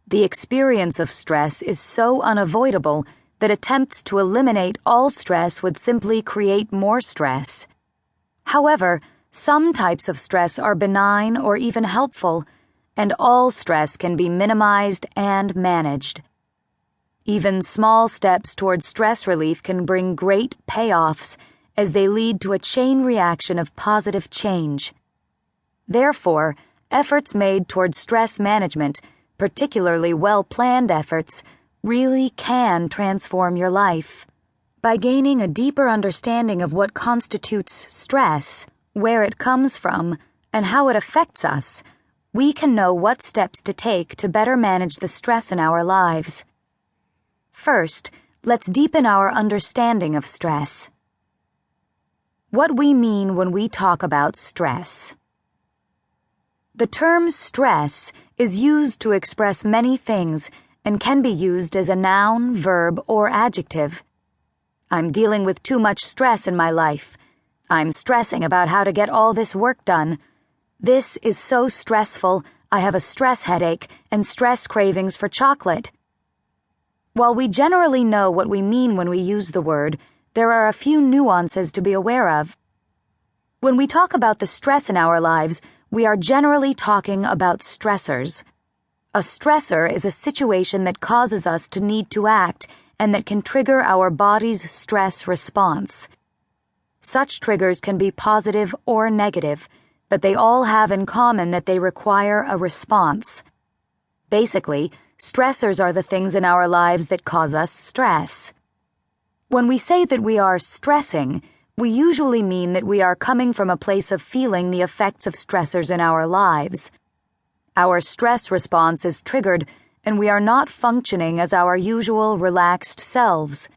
The experience of stress is so unavoidable that attempts to eliminate all stress would simply create more stress. However, some types of stress are benign or even helpful, and all stress can be minimized and managed. Even small steps toward stress relief can bring great payoffs as they lead to a chain reaction of positive change. Therefore, efforts made toward stress management, particularly well-planned efforts, really can transform your life. By gaining a deeper understanding of what constitutes stress, where it comes from, and how it affects us, we can know what steps to take to better manage the stress in our lives. First, let's deepen our understanding of stress. What we mean when we talk about stress. The term stress is used to express many things and can be used as a noun, verb, or adjective. I'm dealing with too much stress in my life. I'm stressing about how to get all this work done. This is so stressful, I have a stress headache and stress cravings for chocolate. While we generally know what we mean when we use the word, there are a few nuances to be aware of. When we talk about the stress in our lives, we are generally talking about stressors. A stressor is a situation that causes us to need to act and that can trigger our body's stress response. Such triggers can be positive or negative, but they all have in common that they require a response. Basically, stressors are the things in our lives that cause us stress. When we say that we are stressing, we usually mean that we are coming from a place of feeling the effects of stressors in our lives. Our stress response is triggered, and we are not functioning as our usual relaxed selves.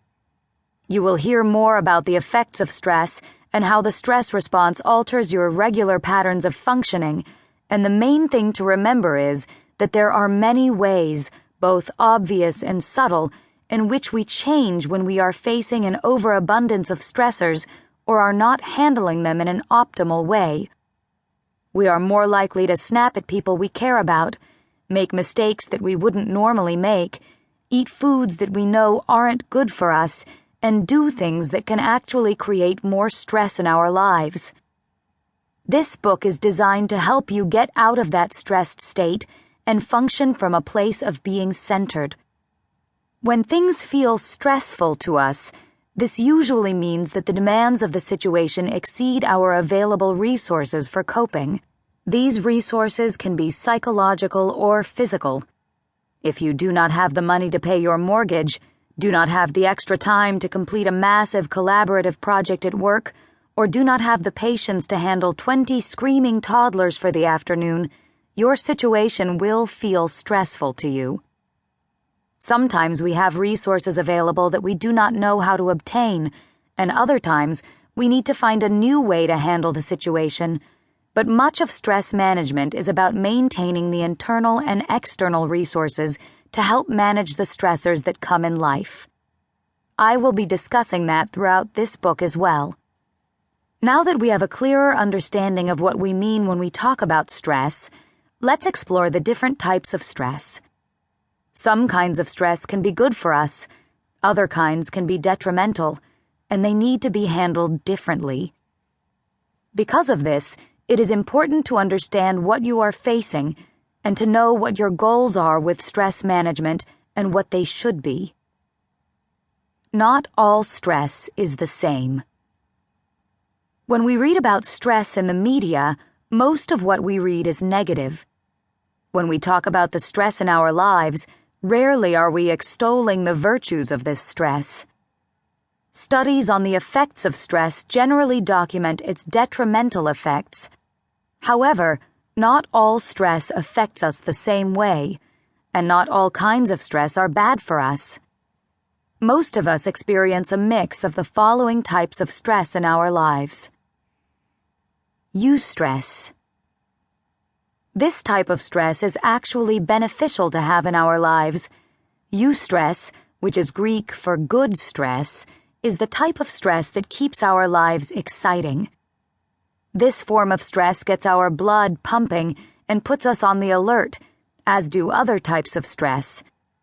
You will hear more about the effects of stress and how the stress response alters your regular patterns of functioning, and the main thing to remember is that there are many ways, both obvious and subtle, in which we change when we are facing an overabundance of stressors or are not handling them in an optimal way. We are more likely to snap at people we care about, make mistakes that we wouldn't normally make, eat foods that we know aren't good for us, and do things that can actually create more stress in our lives. This book is designed to help you get out of that stressed state and function from a place of being centered. When things feel stressful to us, this usually means that the demands of the situation exceed our available resources for coping. These resources can be psychological or physical. If you do not have the money to pay your mortgage, do not have the extra time to complete a massive collaborative project at work, or do not have the patience to handle 20 screaming toddlers for the afternoon, your situation will feel stressful to you. Sometimes we have resources available that we do not know how to obtain, and other times we need to find a new way to handle the situation. But much of stress management is about maintaining the internal and external resources to help manage the stressors that come in life. I will be discussing that throughout this book as well. Now that we have a clearer understanding of what we mean when we talk about stress, let's explore the different types of stress. Some kinds of stress can be good for us, other kinds can be detrimental, and they need to be handled differently. Because of this, it is important to understand what you are facing and to know what your goals are with stress management and what they should be. Not all stress is the same. When we read about stress in the media, most of what we read is negative. When we talk about the stress in our lives, rarely are we extolling the virtues of this stress. Studies on the effects of stress generally document its detrimental effects. However, not all stress affects us the same way, and not all kinds of stress are bad for us. Most of us experience a mix of the following types of stress in our lives. Eustress. This type of stress is actually beneficial to have in our lives. Eustress, which is Greek for good stress, is the type of stress that keeps our lives exciting. This form of stress gets our blood pumping and puts us on the alert, as do other types of stress,